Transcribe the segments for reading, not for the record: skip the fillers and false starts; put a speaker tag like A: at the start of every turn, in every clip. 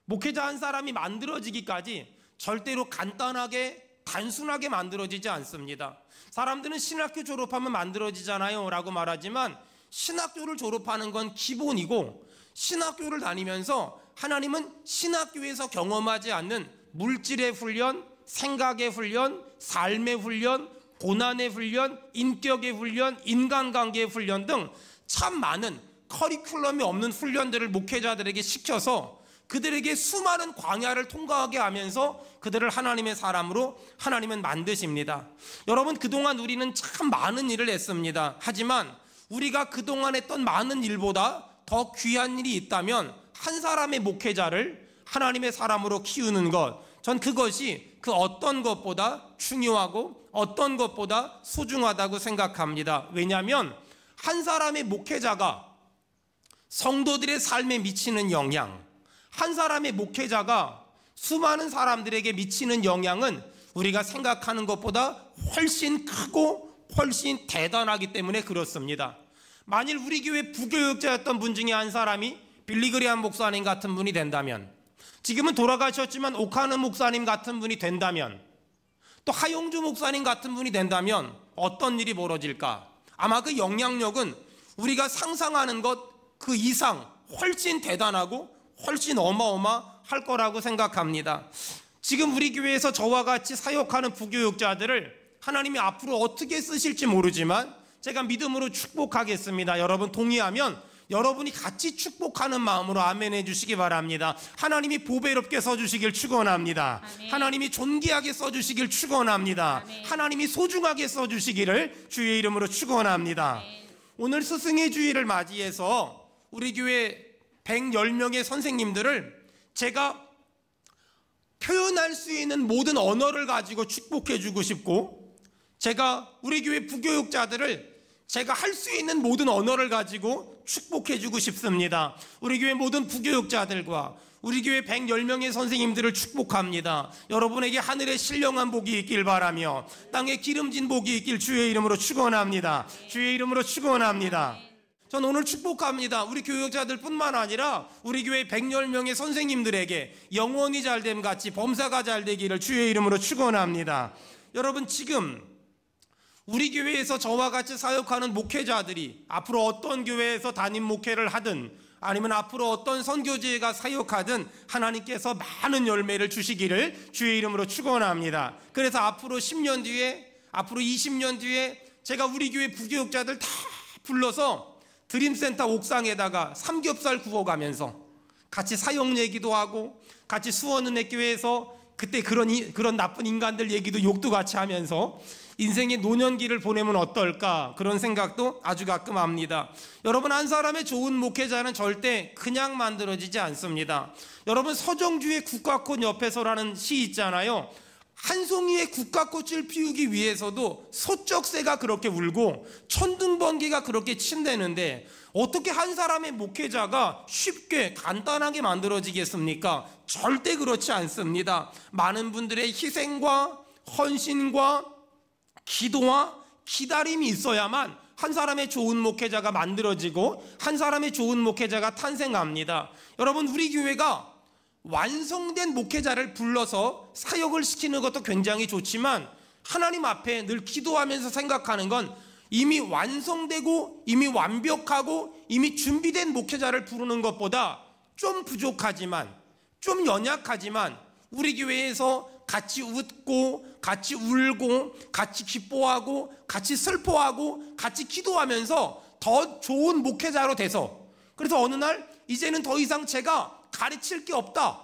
A: 목회자 한 사람이 만들어지기까지 절대로 간단하게 단순하게 만들어지지 않습니다. 사람들은 신학교 졸업하면 만들어지잖아요 라고 말하지만 신학교를 졸업하는 건 기본이고, 신학교를 다니면서 하나님은 신학교에서 경험하지 않는 물질의 훈련, 생각의 훈련, 삶의 훈련, 고난의 훈련, 인격의 훈련, 인간관계의 훈련 등 참 많은 커리큘럼이 없는 훈련들을 목회자들에게 시켜서 그들에게 수많은 광야를 통과하게 하면서 그들을 하나님의 사람으로 하나님은 만드십니다. 여러분, 그동안 우리는 참 많은 일을 했습니다. 하지만 우리가 그동안 했던 많은 일보다 더 귀한 일이 있다면 한 사람의 목회자를 하나님의 사람으로 키우는 것, 전 그것이 그 어떤 것보다 중요하고 어떤 것보다 소중하다고 생각합니다. 왜냐하면 한 사람의 목회자가 성도들의 삶에 미치는 영향, 한 사람의 목회자가 수많은 사람들에게 미치는 영향은 우리가 생각하는 것보다 훨씬 크고 훨씬 대단하기 때문에 그렇습니다. 만일 우리 교회 부교육자였던 분 중에 한 사람이 빌리그리안 목사님 같은 분이 된다면, 지금은 돌아가셨지만 오카는 목사님 같은 분이 된다면, 또 하용주 목사님 같은 분이 된다면 어떤 일이 벌어질까? 아마 그 영향력은 우리가 상상하는 것 그 이상 훨씬 대단하고 훨씬 어마어마할 거라고 생각합니다. 지금 우리 교회에서 저와 같이 사역하는 부교육자들을 하나님이 앞으로 어떻게 쓰실지 모르지만 제가 믿음으로 축복하겠습니다. 여러분 동의하면 여러분이 같이 축복하는 마음으로 아멘 해주시기 바랍니다. 하나님이 보배롭게 써주시길 축원합니다.
B: 아멘.
A: 하나님이 존귀하게 써주시길 축원합니다.
B: 아멘.
A: 하나님이 소중하게 써주시기를 주의 이름으로 축원합니다.
B: 아멘.
A: 오늘 스승의 주일을 맞이해서 우리 교회 110명의 선생님들을 제가 표현할 수 있는 모든 언어를 가지고 축복해 주고 싶고, 제가 우리 교회 부교육자들을 제가 할 수 있는 모든 언어를 가지고 축복해 주고 싶습니다. 우리 교회 모든 부교육자들과 우리 교회 110명의 선생님들을 축복합니다. 여러분에게 하늘의 신령한 복이 있길 바라며 땅에 기름진 복이 있길 주의 이름으로 축원합니다. 주의 이름으로 축원합니다. 전 오늘 축복합니다. 우리 교육자들 뿐만 아니라 우리 교회 110명의 선생님들에게 영원히 잘됨 같이 범사가 잘되기를 주의 이름으로 축원합니다. 여러분, 지금 우리 교회에서 저와 같이 사역하는 목회자들이 앞으로 어떤 교회에서 담임 목회를 하든 아니면 앞으로 어떤 선교지가 사역하든 하나님께서 많은 열매를 주시기를 주의 이름으로 축원합니다. 그래서 앞으로 10년 뒤에, 앞으로 20년 뒤에 제가 우리 교회 부교육자들 다 불러서 드림센터 옥상에다가 삼겹살 구워가면서 같이 사역 얘기도 하고 같이 수원은혜교회에서 그때 그런 나쁜 인간들 얘기도 욕도 같이 하면서 인생의 노년기를 보내면 어떨까, 그런 생각도 아주 가끔 합니다. 여러분, 한 사람의 좋은 목회자는 절대 그냥 만들어지지 않습니다. 여러분, 서정주의 국화꽃 옆에서라는 시 있잖아요. 한 송이의 국화꽃을 피우기 위해서도 소쩍새가 그렇게 울고 천둥번개가 그렇게 친대는데 어떻게 한 사람의 목회자가 쉽게 간단하게 만들어지겠습니까? 절대 그렇지 않습니다. 많은 분들의 희생과 헌신과 기도와 기다림이 있어야만 한 사람의 좋은 목회자가 만들어지고 한 사람의 좋은 목회자가 탄생합니다. 여러분, 우리 교회가 완성된 목회자를 불러서 사역을 시키는 것도 굉장히 좋지만 하나님 앞에 늘 기도하면서 생각하는 건 이미 완성되고 이미 완벽하고 이미 준비된 목회자를 부르는 것보다 좀 부족하지만, 좀 연약하지만 우리 교회에서 같이 웃고 같이 울고 같이 기뻐하고 같이 슬퍼하고 같이 기도하면서 더 좋은 목회자로 돼서, 그래서 어느 날 이제는 더 이상 제가 가르칠 게 없다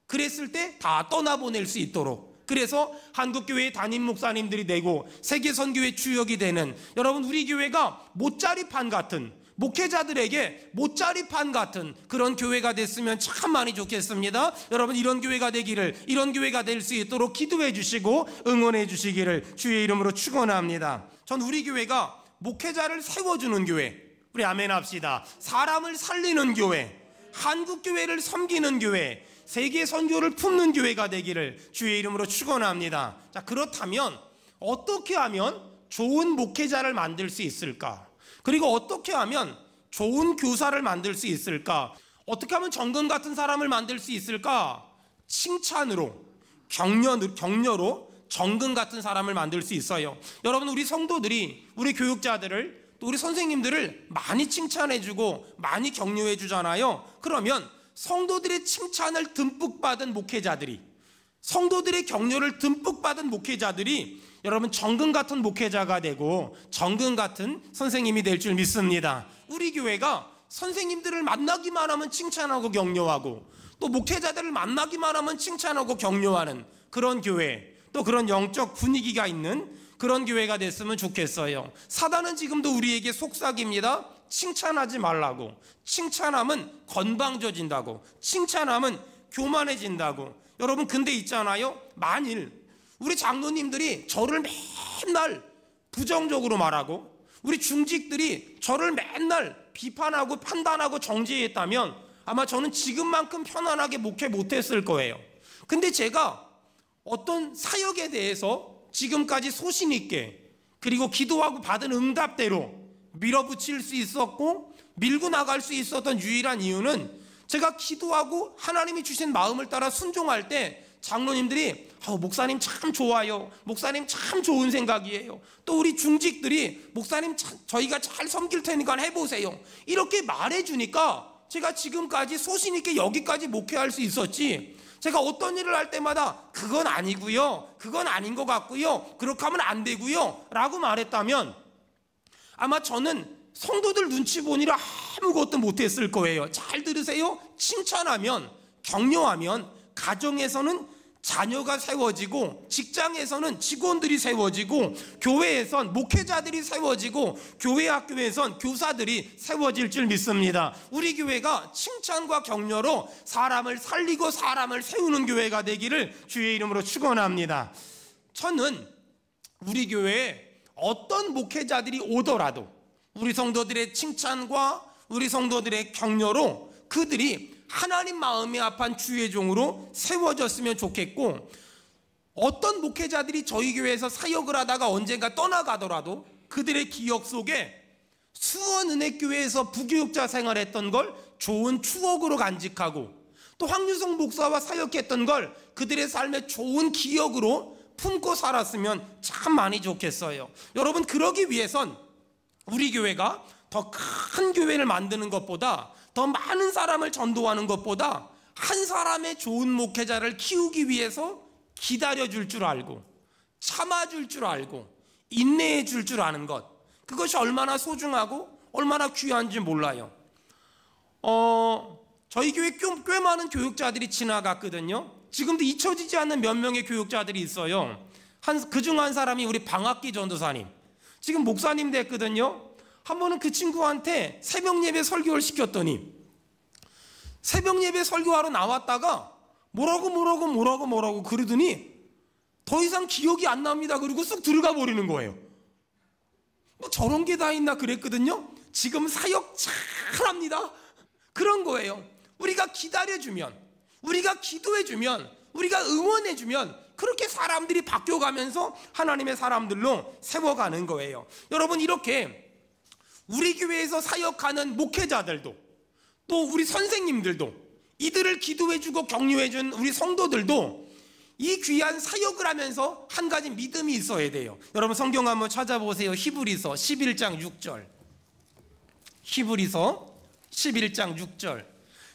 A: 그랬을 때 다 떠나보낼 수 있도록, 그래서 한국교회의 담임 목사님들이 되고 세계선교회 주역이 되는, 여러분, 우리 교회가 못자리판 같은, 목회자들에게 못자리판 같은 그런 교회가 됐으면 참 많이 좋겠습니다. 여러분, 이런 교회가 되기를, 이런 교회가 될 수 있도록 기도해 주시고 응원해 주시기를 주의 이름으로 축원합니다. 전 우리 교회가 목회자를 세워주는 교회, 우리 아멘 합시다. 사람을 살리는 교회, 한국교회를 섬기는 교회, 세계 선교를 품는 교회가 되기를 주의 이름으로 축원합니다. 자, 그렇다면 어떻게 하면 좋은 목회자를 만들 수 있을까? 그리고 어떻게 하면 좋은 교사를 만들 수 있을까? 어떻게 하면 정금 같은 사람을 만들 수 있을까? 칭찬으로, 격려로 정금 같은 사람을 만들 수 있어요. 여러분, 우리 성도들이 우리 교육자들을, 또 우리 선생님들을 많이 칭찬해주고 많이 격려해주잖아요. 그러면 성도들의 칭찬을 듬뿍 받은 목회자들이, 성도들의 격려를 듬뿍 받은 목회자들이 여러분 정금 같은 목회자가 되고 정금 같은 선생님이 될 줄 믿습니다. 우리 교회가 선생님들을 만나기만 하면 칭찬하고 격려하고, 또 목회자들을 만나기만 하면 칭찬하고 격려하는 그런 교회, 또 그런 영적 분위기가 있는 그런 교회가 됐으면 좋겠어요. 사단은 지금도 우리에게 속삭입니다. 칭찬하지 말라고. 칭찬하면 건방져진다고. 칭찬하면 교만해진다고. 여러분, 근데 있잖아요, 만일 우리 장로님들이 저를 맨날 부정적으로 말하고 우리 중직들이 저를 맨날 비판하고 판단하고 정죄했다면 아마 저는 지금만큼 편안하게 목회 못했을 거예요. 근데 제가 어떤 사역에 대해서 지금까지 소신 있게, 그리고 기도하고 받은 응답대로 밀어붙일 수 있었고 밀고 나갈 수 있었던 유일한 이유는, 제가 기도하고 하나님이 주신 마음을 따라 순종할 때 장로님들이 목사님 참 좋아요, 목사님 참 좋은 생각이에요, 또 우리 중직들이 목사님 저희가 잘 섬길 테니까 해보세요, 이렇게 말해주니까 제가 지금까지 소신 있게 여기까지 목회할 수 있었지, 제가 어떤 일을 할 때마다 그건 아니고요, 그건 아닌 것 같고요, 그렇게 하면 안 되고요 라고 말했다면 아마 저는 성도들 눈치 보느라 아무것도 못했을 거예요. 잘 들으세요. 칭찬하면, 격려하면 가정에서는 자녀가 세워지고, 직장에서는 직원들이 세워지고, 교회에선 목회자들이 세워지고, 교회 학교에선 교사들이 세워질 줄 믿습니다. 우리 교회가 칭찬과 격려로 사람을 살리고 사람을 세우는 교회가 되기를 주의 이름으로 축원합니다. 저는 우리 교회에 어떤 목회자들이 오더라도 우리 성도들의 칭찬과 우리 성도들의 격려로 그들이 하나님 마음에 합한 주의 종으로 세워졌으면 좋겠고, 어떤 목회자들이 저희 교회에서 사역을 하다가 언젠가 떠나가더라도 그들의 기억 속에 수원은혜교회에서 부교육자 생활했던 걸 좋은 추억으로 간직하고, 또 황유성 목사와 사역했던 걸 그들의 삶의 좋은 기억으로 품고 살았으면 참 많이 좋겠어요. 여러분, 그러기 위해선 우리 교회가 더 큰 교회를 만드는 것보다, 더 많은 사람을 전도하는 것보다 한 사람의 좋은 목회자를 키우기 위해서 기다려줄 줄 알고, 참아줄 줄 알고, 인내해줄 줄 아는 것, 그것이 얼마나 소중하고 얼마나 귀한지 몰라요. 저희 교회 꽤 많은 교육자들이 지나갔거든요. 지금도 잊혀지지 않는 몇 명의 교육자들이 있어요. 그중 한 사람이 우리 방학기 전도사님, 지금 목사님 됐거든요. 한 번은 그 친구한테 새벽 예배 설교를 시켰더니 새벽 예배 설교하러 나왔다가 뭐라고 그러더니 더 이상 기억이 안 납니다. 그리고 쑥 들어가 버리는 거예요. 뭐 저런 게 다 있나 그랬거든요. 지금 사역 잘합니다. 그런 거예요. 우리가 기다려주면, 우리가 기도해주면, 우리가 응원해주면 그렇게 사람들이 바뀌어가면서 하나님의 사람들로 세워가는 거예요. 여러분, 이렇게 우리 교회에서 사역하는 목회자들도, 또 우리 선생님들도, 이들을 기도해주고 격려해준 우리 성도들도 이 귀한 사역을 하면서 한 가지 믿음이 있어야 돼요. 여러분, 성경 한번 찾아보세요. 히브리서 11장 6절. 히브리서 11장 6절.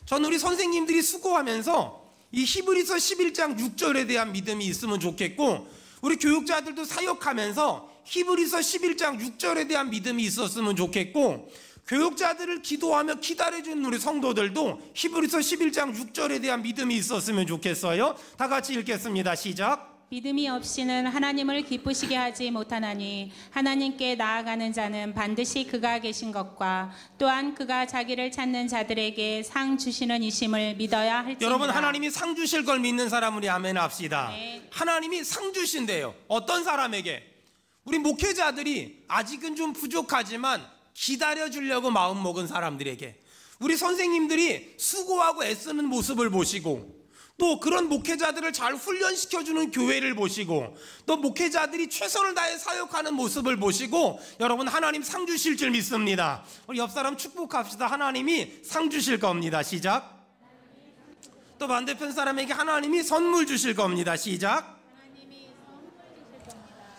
A: 전 우리 선생님들이 수고하면서 이 히브리서 11장 6절에 대한 믿음이 있으면 좋겠고, 우리 교육자들도 사역하면서 히브리서 11장 6절에 대한 믿음이 있었으면 좋겠고, 교육자들을 기도하며 기다려주는 우리 성도들도 히브리서 11장 6절에 대한 믿음이 있었으면 좋겠어요. 다 같이 읽겠습니다. 시작.
B: 믿음이 없이는 하나님을 기쁘시게 하지 못하나니 하나님께 나아가는 자는 반드시 그가 계신 것과 또한 그가 자기를 찾는 자들에게 상 주시는 이심을 믿어야 할지니라.
A: 여러분, 하나님이 상 주실 걸 믿는 사람 우리 아멘 합시다.
B: 네.
A: 하나님이 상 주신대요. 어떤 사람에게? 우리 목회자들이 아직은 좀 부족하지만 기다려주려고 마음먹은 사람들에게, 우리 선생님들이 수고하고 애쓰는 모습을 보시고, 또 그런 목회자들을 잘 훈련시켜주는 교회를 보시고 또 목회자들이 최선을 다해 사역하는 모습을 보시고 여러분 하나님 상 주실 줄 믿습니다. 우리 옆 사람 축복합시다. 하나님이 상 주실 겁니다. 시작. 또 반대편 사람에게 하나님이 선물 주실 겁니다. 시작.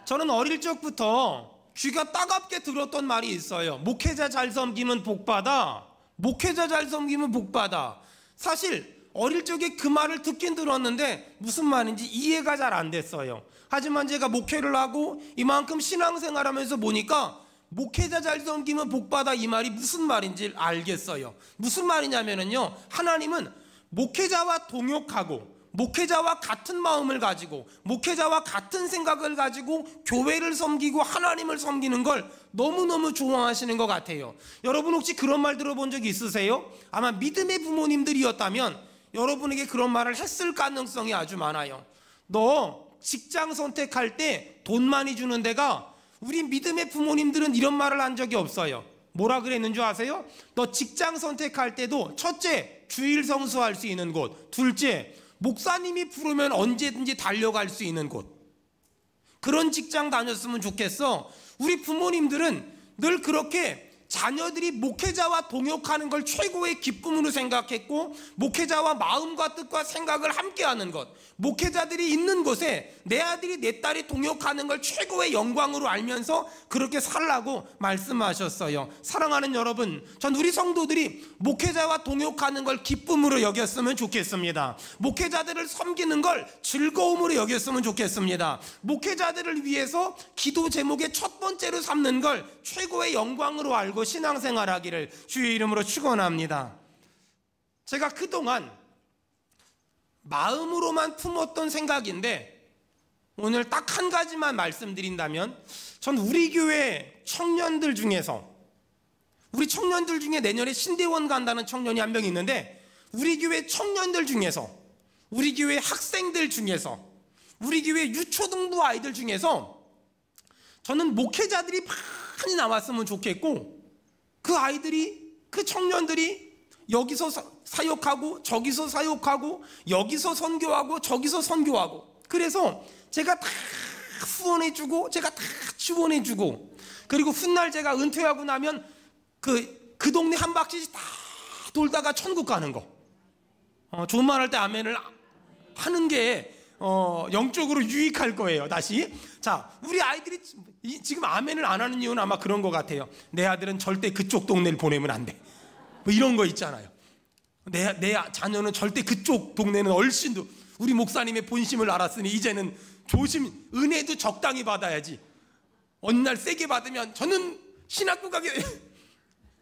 A: 저는 어릴 적부터 귀가 따갑게 들었던 말이 있어요. 목회자 잘 섬기면 복받아. 목회자 잘 섬기면 복받아. 사실 어릴 적에 그 말을 듣긴 들었는데 무슨 말인지 이해가 잘 안 됐어요. 하지만 제가 목회를 하고 이만큼 신앙생활하면서 보니까 목회자 잘 섬기면 복받아 이 말이 무슨 말인지 알겠어요. 무슨 말이냐면요, 하나님은 목회자와 동역하고 목회자와 같은 마음을 가지고 목회자와 같은 생각을 가지고 교회를 섬기고 하나님을 섬기는 걸 너무너무 좋아하시는 것 같아요. 여러분 혹시 그런 말 들어본 적 있으세요? 아마 믿음의 부모님들이었다면 여러분에게 그런 말을 했을 가능성이 아주 많아요. 너 직장 선택할 때 돈 많이 주는 데가, 우리 믿음의 부모님들은 이런 말을 한 적이 없어요. 뭐라 그랬는 줄 아세요? 너 직장 선택할 때도 첫째, 주일 성수할 수 있는 곳, 둘째, 목사님이 부르면 언제든지 달려갈 수 있는 곳, 그런 직장 다녔으면 좋겠어. 우리 부모님들은 늘 그렇게 자녀들이 목회자와 동역하는 걸 최고의 기쁨으로 생각했고 목회자와 마음과 뜻과 생각을 함께하는 것, 목회자들이 있는 곳에 내 아들이 내 딸이 동역하는 걸 최고의 영광으로 알면서 그렇게 살라고 말씀하셨어요. 사랑하는 여러분, 전 우리 성도들이 목회자와 동역하는 걸 기쁨으로 여겼으면 좋겠습니다. 목회자들을 섬기는 걸 즐거움으로 여겼으면 좋겠습니다. 목회자들을 위해서 기도 제목의 첫 번째로 삼는 걸 최고의 영광으로 알고 신앙생활하기를 주의 이름으로 축원합니다. 제가 그동안 마음으로만 품었던 생각인데 오늘 딱 한 가지만 말씀드린다면, 전 우리 교회 청년들 중에서, 우리 청년들 중에 내년에 신대원 간다는 청년이 한 명 있는데, 우리 교회 청년들 중에서, 우리 교회 학생들 중에서, 우리 교회 유초등부 아이들 중에서 저는 목회자들이 많이 나왔으면 좋겠고, 그 아이들이, 그 청년들이 여기서 사역하고 저기서 사역하고 여기서 선교하고 저기서 선교하고, 그래서 제가 다 후원해주고 제가 다 지원해주고, 그리고 훗날 제가 은퇴하고 나면 그 동네 한 바퀴씩 다 돌다가 천국 가는 거. 좋은 말 할 때 아멘을 하는 게 영적으로 유익할 거예요. 다시, 자, 우리 아이들이 지금 아멘을 안 하는 이유는 아마 그런 것 같아요. 내 아들은 절대 그쪽 동네를 보내면 안 돼, 뭐 이런 거 있잖아요. 내 자녀는 절대 그쪽 동네는 얼씬도, 우리 목사님의 본심을 알았으니 이제는 조심, 은혜도 적당히 받아야지. 어느 날 세게 받으면 저는 신학교 가게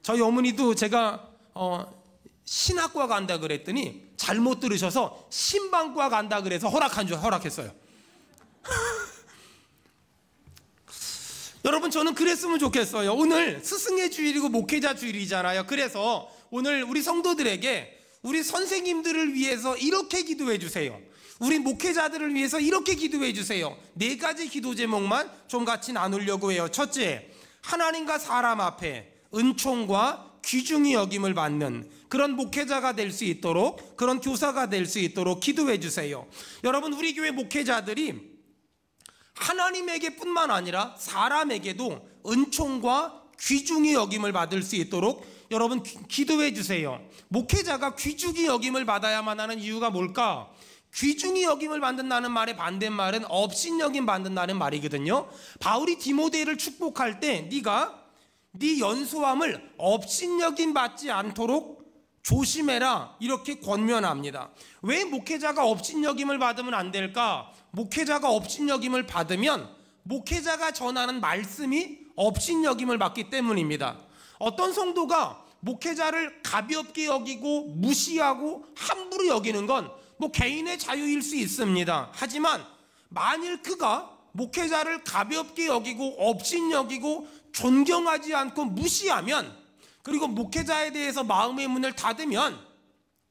A: 저희 어머니도 제가 신학과 간다 그랬더니 잘못 들으셔서 신방과 간다 그래서 허락했어요. 여러분, 저는 그랬으면 좋겠어요. 오늘 스승의 주일이고 목회자 주일이잖아요. 그래서 오늘 우리 성도들에게 우리 선생님들을 위해서 이렇게 기도해 주세요. 우리 목회자들을 위해서 이렇게 기도해 주세요. 4가지 기도 제목만 좀 같이 나누려고 해요. 첫째, 하나님과 사람 앞에 은총과 귀중히 여김을 받는 그런 목회자가 될 수 있도록, 그런 교사가 될 수 있도록 기도해 주세요. 여러분, 우리 교회 목회자들이 하나님에게 뿐만 아니라 사람에게도 은총과 귀중히 여김을 받을 수 있도록 여러분 기도해 주세요. 목회자가 귀중히 여김을 받아야만 하는 이유가 뭘까? 귀중히 여김을 받는다는 말의 반대말은 업신여김 받는다는 말이거든요. 바울이 디모데를 축복할 때 네가 네 연소함을 업신여김 받지 않도록 조심해라, 이렇게 권면합니다. 왜 목회자가 업신여김을 받으면 안 될까? 목회자가 업신여김을 받으면 목회자가 전하는 말씀이 업신여김을 받기 때문입니다. 어떤 성도가 목회자를 가볍게 여기고 무시하고 함부로 여기는 건 뭐 개인의 자유일 수 있습니다. 하지만 만일 그가 목회자를 가볍게 여기고 업신여기고 존경하지 않고 무시하면, 그리고 목회자에 대해서 마음의 문을 닫으면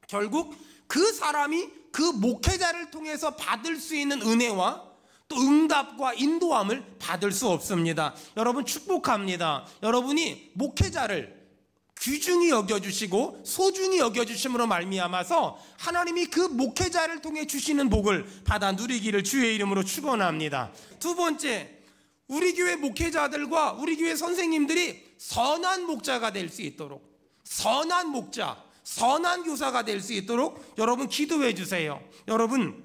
A: 결국 그 사람이 그 목회자를 통해서 받을 수 있는 은혜와 또 응답과 인도함을 받을 수 없습니다. 여러분 축복합니다. 여러분이 목회자를 귀중히 여겨주시고 소중히 여겨주심으로 말미암아서 하나님이 그 목회자를 통해 주시는 복을 받아 누리기를 주의 이름으로 축원합니다. 두 번째, 우리 교회 목회자들과 우리 교회 선생님들이 선한 목자가 될 수 있도록, 선한 목자, 선한 교사가 될 수 있도록 여러분 기도해 주세요. 여러분,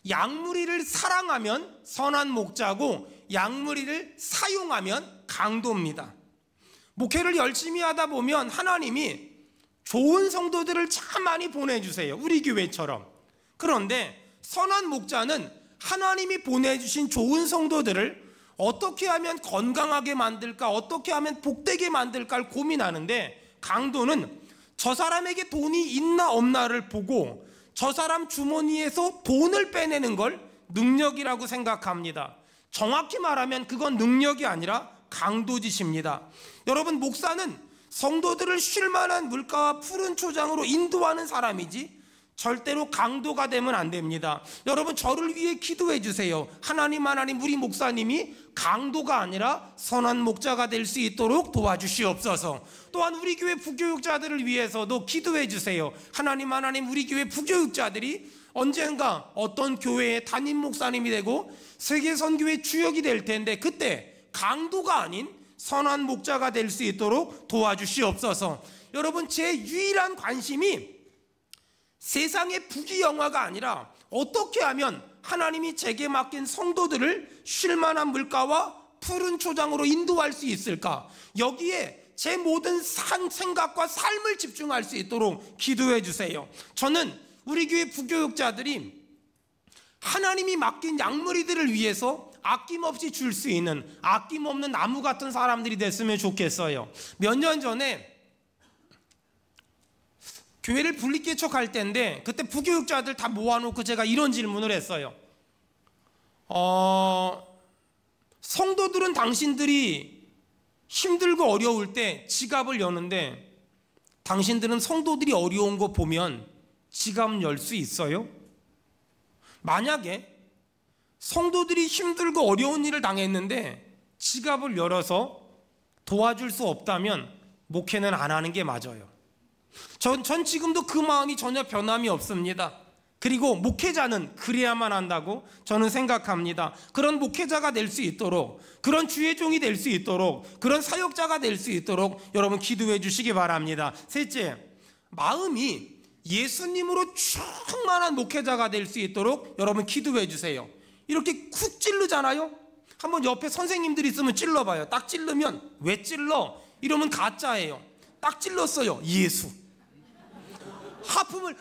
A: 양무리를 사랑하면 선한 목자고 양무리를 사용하면 강도입니다. 목회를 열심히 하다 보면 하나님이 좋은 성도들을 참 많이 보내주세요. 우리 교회처럼. 그런데 선한 목자는 하나님이 보내주신 좋은 성도들을 어떻게 하면 건강하게 만들까, 어떻게 하면 복되게 만들까를 고민하는데, 강도는 저 사람에게 돈이 있나 없나를 보고 저 사람 주머니에서 돈을 빼내는 걸 능력이라고 생각합니다. 정확히 말하면 그건 능력이 아니라 강도짓입니다. 여러분, 목사는 성도들을 쉴만한 물가와 푸른 초장으로 인도하는 사람이지 절대로 강도가 되면 안 됩니다. 여러분, 저를 위해 기도해 주세요. 하나님 우리 목사님이 강도가 아니라 선한 목자가 될 수 있도록 도와주시옵소서. 또한 우리 교회 부교육자들을 위해서도 기도해 주세요. 하나님 우리 교회 부교육자들이 언젠가 어떤 교회의 담임 목사님이 되고 세계 선교의 주역이 될 텐데, 그때 강도가 아닌 선한 목자가 될 수 있도록 도와주시옵소서. 여러분, 제 유일한 관심이 세상의 부귀영화가 아니라 어떻게 하면 하나님이 제게 맡긴 성도들을 쉴만한 물가와 푸른 초장으로 인도할 수 있을까, 여기에 제 모든 생각과 삶을 집중할 수 있도록 기도해 주세요. 저는 우리 교회 부교육자들이 하나님이 맡긴 양무리들을 위해서 아낌없이 줄 수 있는 아낌없는 나무 같은 사람들이 됐으면 좋겠어요. 몇 년 전에 교회를 분리개척할 때인데, 그때 부교육자들 다 모아놓고 제가 이런 질문을 했어요. 성도들은 당신들이 힘들고 어려울 때 지갑을 여는데 당신들은 성도들이 어려운 거 보면 지갑 열 수 있어요? 만약에 성도들이 힘들고 어려운 일을 당했는데 지갑을 열어서 도와줄 수 없다면 목회는 안 하는 게 맞아요. 전 지금도 그 마음이 전혀 변함이 없습니다. 그리고 목회자는 그래야만 한다고 저는 생각합니다. 그런 목회자가 될 수 있도록, 그런 주의 종이 될 수 있도록, 그런 사역자가 될 수 있도록 여러분 기도해 주시기 바랍니다. 셋째, 마음이 예수님으로 충만한 목회자가 될 수 있도록 여러분 기도해 주세요. 이렇게 쿡 찌르잖아요. 한번 옆에 선생님들이 있으면 찔러봐요. 딱 찌르면 왜 찔러? 이러면 가짜예요. 딱 찔렀어요. 예수. 하품을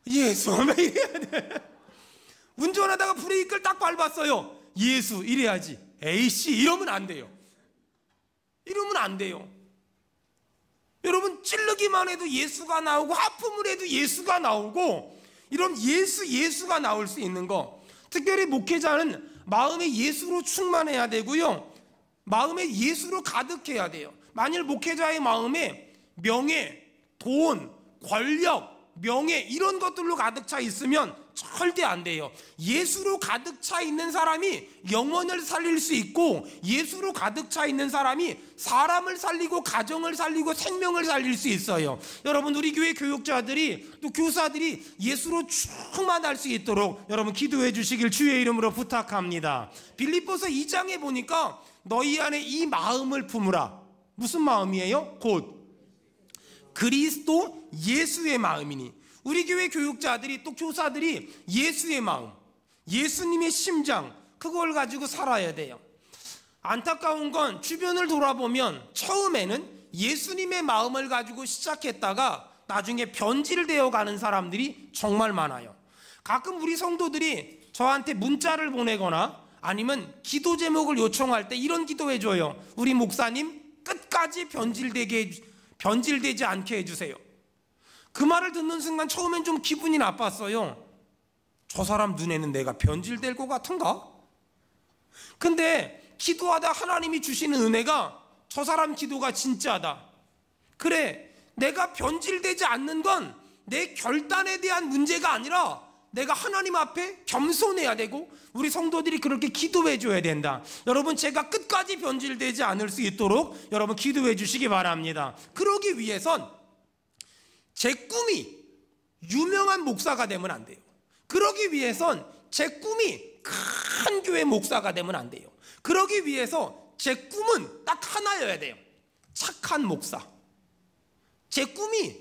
A: 예수 이래야 돼. 운전하다가 브레이크를 딱 밟았어요. 예수 이래야지. 에이씨 이러면 안 돼요. 이러면 안 돼요. 여러분, 찌르기만 해도 예수가 나오고 하품을 해도 예수가 나오고, 이런 예수가 나올 수 있는 거. 특별히 목회자는 마음에 예수로 충만해야 되고요, 마음에 예수로 가득해야 돼요. 만일 목회자의 마음에 명예, 돈, 권력, 명예 이런 것들로 가득 차 있으면 절대 안 돼요. 예수로 가득 차 있는 사람이 영혼을 살릴 수 있고, 예수로 가득 차 있는 사람이 사람을 살리고 가정을 살리고 생명을 살릴 수 있어요. 여러분, 우리 교회 교육자들이 또 교사들이 예수로 충만할 수 있도록 여러분 기도해 주시길 주의 이름으로 부탁합니다. 빌립보서 2장에 보니까 너희 안에 이 마음을 품으라. 무슨 마음이에요? 곧 그리스도 예수의 마음이니. 우리 교회 교육자들이 또 교사들이 예수의 마음, 예수님의 심장, 그걸 가지고 살아야 돼요. 안타까운 건 주변을 돌아보면 처음에는 예수님의 마음을 가지고 시작했다가 나중에 변질되어 가는 사람들이 정말 많아요. 가끔 우리 성도들이 저한테 문자를 보내거나 아니면 기도 제목을 요청할 때 이런 기도해줘요. 우리 목사님 끝까지 변질되지 않게 해주세요. 그 말을 듣는 순간 처음엔 좀 기분이 나빴어요. 저 사람 눈에는 내가 변질될 것 같은가? 근데 기도하다 하나님이 주시는 은혜가 저 사람 기도가 진짜다. 그래, 내가 변질되지 않는 건 내 결단에 대한 문제가 아니라 내가 하나님 앞에 겸손해야 되고 우리 성도들이 그렇게 기도해 줘야 된다. 여러분, 제가 끝까지 변질되지 않을 수 있도록 여러분 기도해 주시기 바랍니다. 그러기 위해선 제 꿈이 유명한 목사가 되면 안 돼요. 그러기 위해선 제 꿈이 큰 교회 목사가 되면 안 돼요. 그러기 위해서 제 꿈은 딱 하나여야 돼요. 착한 목사. 제 꿈이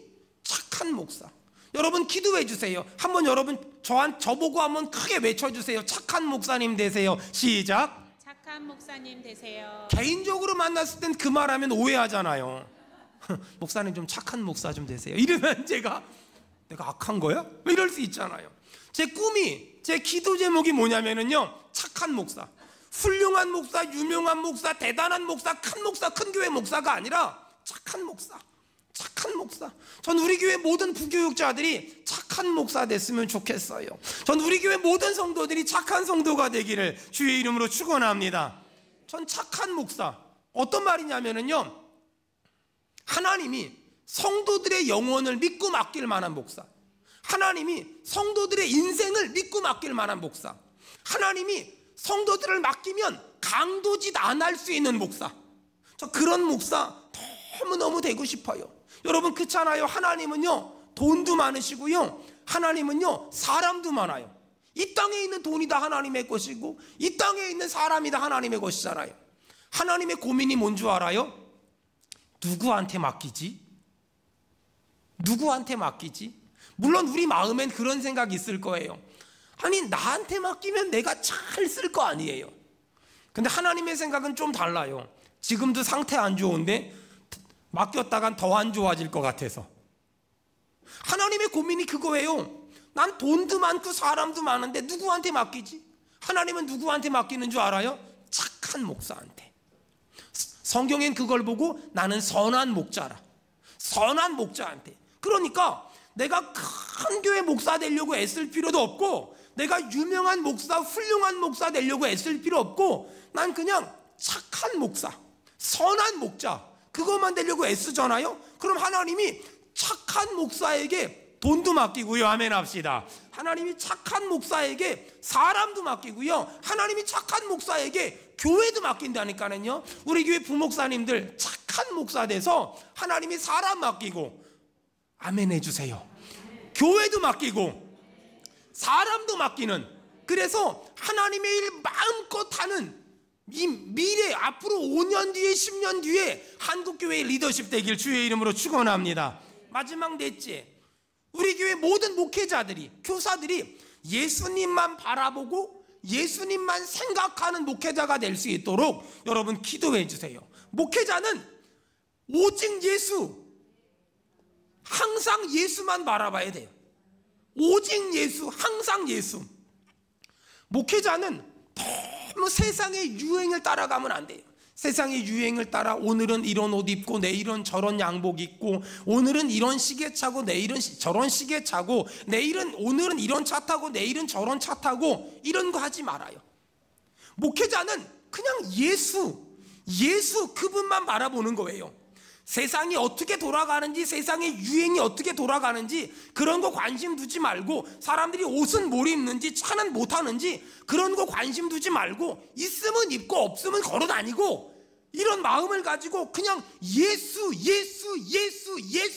A: 착한 목사. 여러분 기도해 주세요. 한번 여러분 저보고 한번 크게 외쳐주세요. 착한 목사님 되세요. 시작.
B: 착한 목사님 되세요.
A: 개인적으로 만났을 땐 그 말하면 오해하잖아요. 목사님 좀 착한 목사 좀 되세요. 이러면 내가 악한 거야? 이럴 수 있잖아요. 제 꿈이, 제 기도 제목이 뭐냐면요, 착한 목사. 훌륭한 목사, 유명한 목사, 대단한 목사, 큰 목사, 큰 교회 목사가 아니라 착한 목사. 착한 목사. 전 우리 교회 모든 부교육자들이 착한 목사 됐으면 좋겠어요. 전 우리 교회 모든 성도들이 착한 성도가 되기를 주의 이름으로 축원합니다. 전 착한 목사. 어떤 말이냐면요, 하나님이 성도들의 영혼을 믿고 맡길 만한 목사. 하나님이 성도들의 인생을 믿고 맡길 만한 목사. 하나님이 성도들을 맡기면 강도짓 안 할 수 있는 목사. 저 그런 목사 너무너무 되고 싶어요. 여러분 그렇잖아요. 하나님은요 돈도 많으시고요, 하나님은요 사람도 많아요. 이 땅에 있는 돈이 다 하나님의 것이고 이 땅에 있는 사람이 다 하나님의 것이잖아요. 하나님의 고민이 뭔 줄 알아요? 누구한테 맡기지? 누구한테 맡기지? 물론 우리 마음엔 그런 생각이 있을 거예요. 아니 나한테 맡기면 내가 잘 쓸 거 아니에요. 근데 하나님의 생각은 좀 달라요. 지금도 상태 안 좋은데 맡겼다간 더 안 좋아질 것 같아서. 하나님의 고민이 그거예요. 난 돈도 많고 사람도 많은데 누구한테 맡기지? 하나님은 누구한테 맡기는 줄 알아요? 착한 목사한테. 성경엔 그걸 보고 나는 선한 목자라. 선한 목자한테. 그러니까 내가 큰 교회 목사 되려고 애쓸 필요도 없고, 내가 유명한 목사, 훌륭한 목사 되려고 애쓸 필요 없고, 난 그냥 착한 목사, 선한 목자, 그것만 되려고 애쓰잖아요. 그럼 하나님이 착한 목사에게 돈도 맡기고요. 아멘 합시다. 하나님이 착한 목사에게 사람도 맡기고요, 하나님이 착한 목사에게 교회도 맡긴다니까요. 우리 교회 부목사님들 착한 목사 돼서 하나님이 사람 맡기고, 아멘 해주세요. 교회도 맡기고 사람도 맡기는, 그래서 하나님의 일 마음껏 하는 이 미래, 앞으로 5년 뒤에 10년 뒤에 한국교회의 리더십 되길 주의 이름으로 축원합니다. 마지막 넷째, 우리 교회 모든 목회자들이, 교사들이 예수님만 바라보고 예수님만 생각하는 목회자가 될 수 있도록 여러분 기도해 주세요. 목회자는 오직 예수, 항상 예수만 바라봐야 돼요. 오직 예수, 항상 예수. 목회자는 너무 세상의 유행을 따라가면 안 돼요. 세상의 유행을 따라 오늘은 이런 옷 입고 내일은 저런 양복 입고, 오늘은 이런 시계 차고 내일은 저런 시계 차고, 오늘은 이런 차 타고 내일은 저런 차 타고, 이런 거 하지 말아요. 목회자는 그냥 예수 그분만 바라보는 거예요. 세상이 어떻게 돌아가는지, 세상의 유행이 어떻게 돌아가는지 그런 거 관심 두지 말고, 사람들이 옷은 뭘 입는지 차는 뭐 타는지 그런 거 관심 두지 말고, 있으면 입고 없으면 걸어 다니고, 이런 마음을 가지고 그냥 예수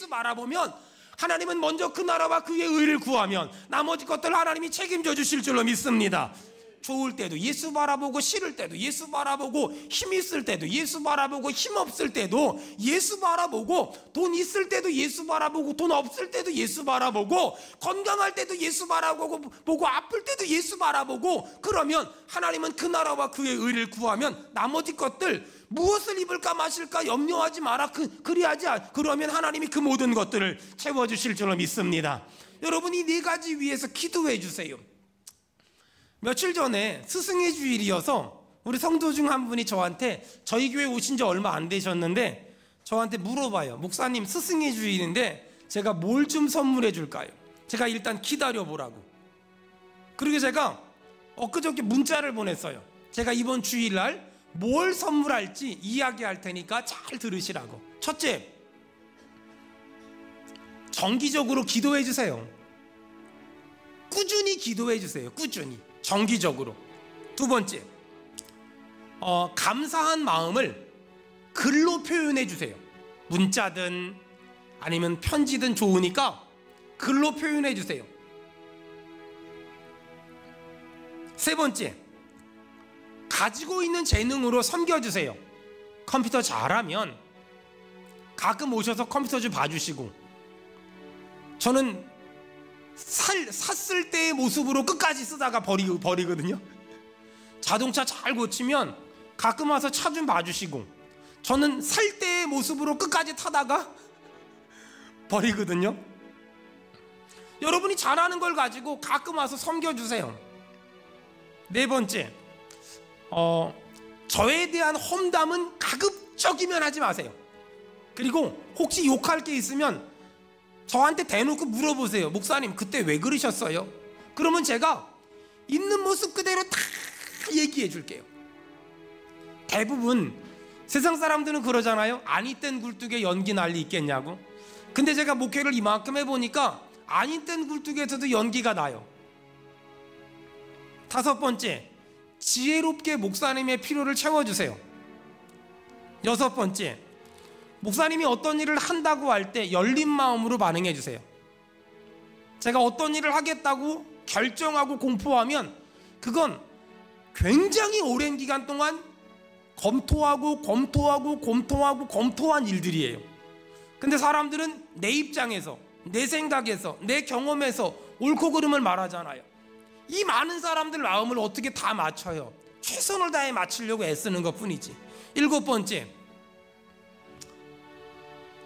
A: 바라보면, 하나님은 먼저 그 나라와 그의 의를 구하면 나머지 것들 하나님이 책임져 주실 줄로 믿습니다. 좋을 때도 예수 바라보고, 싫을 때도 예수 바라보고, 힘 있을 때도 예수 바라보고, 힘 없을 때도 예수 바라보고, 돈 있을 때도 예수 바라보고, 돈 없을 때도 예수 바라보고, 건강할 때도 예수 바라보고, 아플 때도 예수 바라보고, 그러면 하나님은 그 나라와 그의 의를 구하면 나머지 것들, 무엇을 입을까 마실까 염려하지 마라, 그러면 하나님이 그 모든 것들을 채워주실 줄로 믿습니다. 여러분, 이 네 가지 위해서 기도해 주세요. 며칠 전에 스승의 주일이어서 우리 성도 중 한 분이 저한테, 저희 교회 오신 지 얼마 안 되셨는데 저한테 물어봐요. 목사님, 스승의 주일인데 제가 뭘 좀 선물해 줄까요? 제가 일단 기다려 보라고. 그리고 제가 엊그저께 문자를 보냈어요. 제가 이번 주일날 뭘 선물할지 이야기할 테니까 잘 들으시라고. 첫째, 정기적으로 기도해 주세요. 꾸준히 기도해 주세요. 꾸준히, 정기적으로. 두 번째, 감사한 마음을 글로 표현해 주세요. 문자든 아니면 편지든 좋으니까 글로 표현해 주세요. 세 번째, 가지고 있는 재능으로 섬겨주세요. 컴퓨터 잘하면 가끔 오셔서 컴퓨터 좀 봐주시고, 저는 샀을 때의 모습으로 끝까지 쓰다가 버리거든요. 자동차 잘 고치면 가끔 와서 차 좀 봐주시고, 저는 살 때의 모습으로 끝까지 타다가 버리거든요. 여러분이 잘하는 걸 가지고 가끔 와서 섬겨주세요. 네 번째, 저에 대한 험담은 가급적이면 하지 마세요. 그리고 혹시 욕할 게 있으면 저한테 대놓고 물어보세요. 목사님, 그때 왜 그러셨어요? 그러면 제가 있는 모습 그대로 다 얘기해 줄게요. 대부분 세상 사람들은 그러잖아요. 아니 땐 굴뚝에 연기 난리 있겠냐고. 근데 제가 목회를 이만큼 해보니까 아니 땐 굴뚝에서도 연기가 나요. 다섯 번째, 지혜롭게 목사님의 필요를 채워주세요. 여섯 번째, 목사님이 어떤 일을 한다고 할 때 열린 마음으로 반응해 주세요. 제가 어떤 일을 하겠다고 결정하고 공포하면 그건 굉장히 오랜 기간 동안 검토한 일들이에요. 근데 사람들은 내 입장에서, 내 생각에서, 내 경험에서 옳고 그름을 말하잖아요. 이 많은 사람들 마음을 어떻게 다 맞춰요? 최선을 다해 맞추려고 애쓰는 것 뿐이지. 일곱 번째,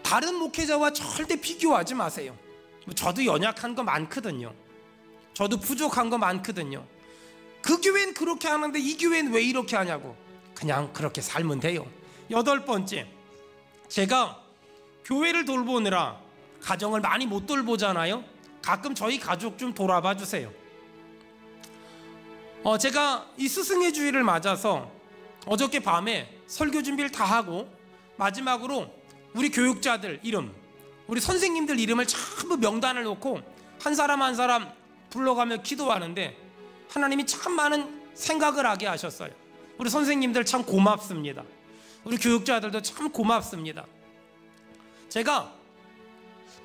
A: 다른 목회자와 절대 비교하지 마세요. 저도 연약한 거 많거든요. 저도 부족한 거 많거든요. 그 교회는 그렇게 하는데 이 교회는 왜 이렇게 하냐고. 그냥 그렇게 살면 돼요. 여덟 번째, 제가 교회를 돌보느라 가정을 많이 못 돌보잖아요. 가끔 저희 가족 좀 돌아봐 주세요. 제가 이 스승의 주일을 맞아서 어저께 밤에 설교 준비를 다 하고 마지막으로 우리 교육자들 이름, 우리 선생님들 이름을 전부 명단을 놓고 한 사람 한 사람 불러가며 기도하는데 하나님이 참 많은 생각을 하게 하셨어요. 우리 선생님들 참 고맙습니다. 우리 교육자들도 참 고맙습니다. 제가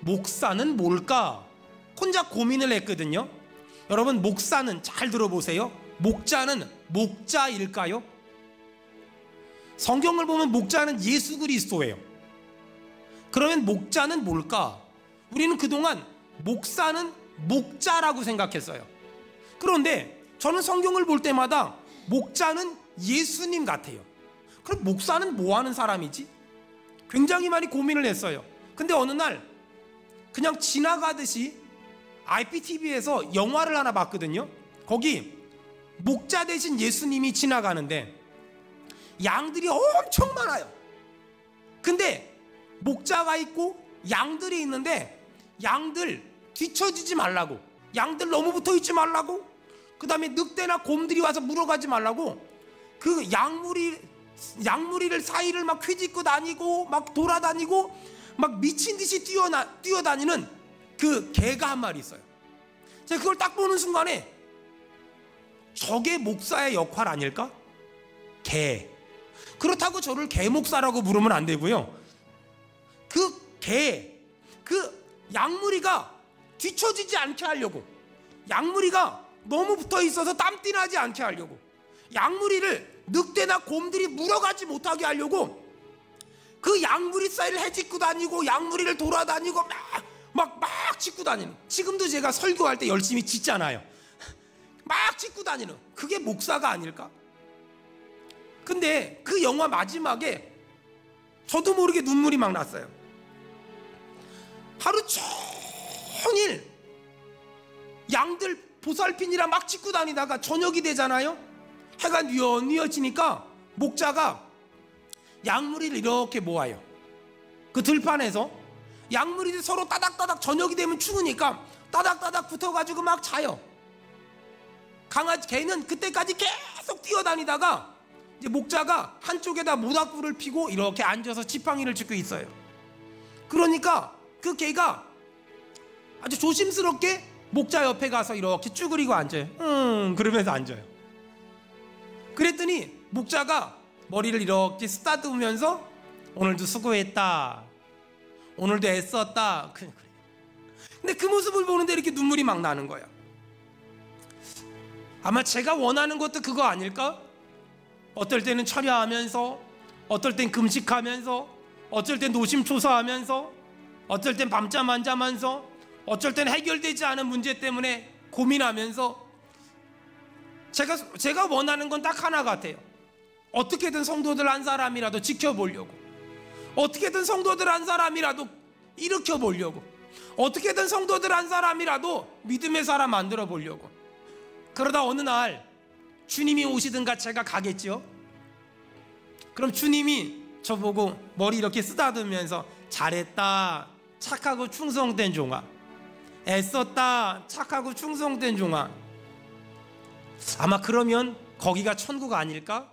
A: 목사는 뭘까 혼자 고민을 했거든요. 여러분, 목사는 잘 들어보세요. 목자는 목자일까요? 성경을 보면 목자는 예수 그리스도예요. 그러면 목자는 뭘까? 우리는 그동안 목사는 목자라고 생각했어요. 그런데 저는 성경을 볼 때마다 목자는 예수님 같아요. 그럼 목사는 뭐 하는 사람이지? 굉장히 많이 고민을 했어요. 근데 어느 날 그냥 지나가듯이 IPTV에서 영화를 하나 봤거든요. 거기 목자 대신 예수님이 지나가는데 양들이 엄청 많아요. 근데 목자가 있고 양들이 있는데 양들 뒤처지지 말라고, 양들 너무 붙어 있지 말라고, 그 다음에 늑대나 곰들이 와서 물어가지 말라고 그 양무리를 사이를 막 휘짓고 다니고 막 돌아다니고 막 미친 듯이 뛰어다니는 그 개가 한 마리 있어요. 제가 그걸 딱 보는 순간에 저게 목사의 역할 아닐까? 개. 그렇다고 저를 개 목사라고 부르면 안 되고요. 그 양무리가 뒤처지지 않게 하려고, 양무리가 너무 붙어 있어서 땀띠 나지 않게 하려고, 양무리를 늑대나 곰들이 물어가지 못하게 하려고 그 양무리 사이를 헤집고 다니고 양무리를 돌아다니고 막 짚고 다니는, 지금도 제가 설교할 때 열심히 짖잖아요. 막 짚고 다니는 그게 목사가 아닐까? 근데 그 영화 마지막에 저도 모르게 눈물이 막 났어요. 하루 종일 양들 보살피니라 막 짚고 다니다가 저녁이 되잖아요. 해가 뉘어지니까 목자가 양무리를 이렇게 모아요. 그 들판에서 양무리들 서로 따닥따닥, 저녁이 되면 추우니까 따닥따닥 붙어가지고 막 자요. 개는 그때까지 계속 뛰어다니다가 이제 목자가 한쪽에다 모닥불을 피고 이렇게 앉아서 지팡이를 짚고 있어요. 그러니까 그 개가 아주 조심스럽게 목자 옆에 가서 이렇게 쭈그리고 앉아요. 그러면서 앉아요. 그랬더니 목자가 머리를 이렇게 쓰다듬으면서 오늘도 수고했다, 오늘도 애썼다. 그래. 근데 그 모습을 보는데 이렇게 눈물이 막 나는 거야. 아마 제가 원하는 것도 그거 아닐까? 어떨 때는 철야하면서, 어떨 땐 금식하면서, 어쩔 땐 노심초사하면서, 어쩔 땐 밤잠 안 자면서, 어쩔 땐 해결되지 않은 문제 때문에 고민하면서, 제가 원하는 건 딱 하나 같아요. 어떻게든 성도들 한 사람이라도 지켜보려고, 어떻게든 성도들 한 사람이라도 일으켜보려고, 어떻게든 성도들 한 사람이라도 믿음의 사람 만들어 보려고. 그러다 어느 날 주님이 오시든가 제가 가겠죠. 그럼 주님이 저보고 머리 이렇게 쓰다듬으면서 잘했다, 착하고 충성된 종아, 애썼다, 착하고 충성된 종아. 아마 그러면 거기가 천국 아닐까?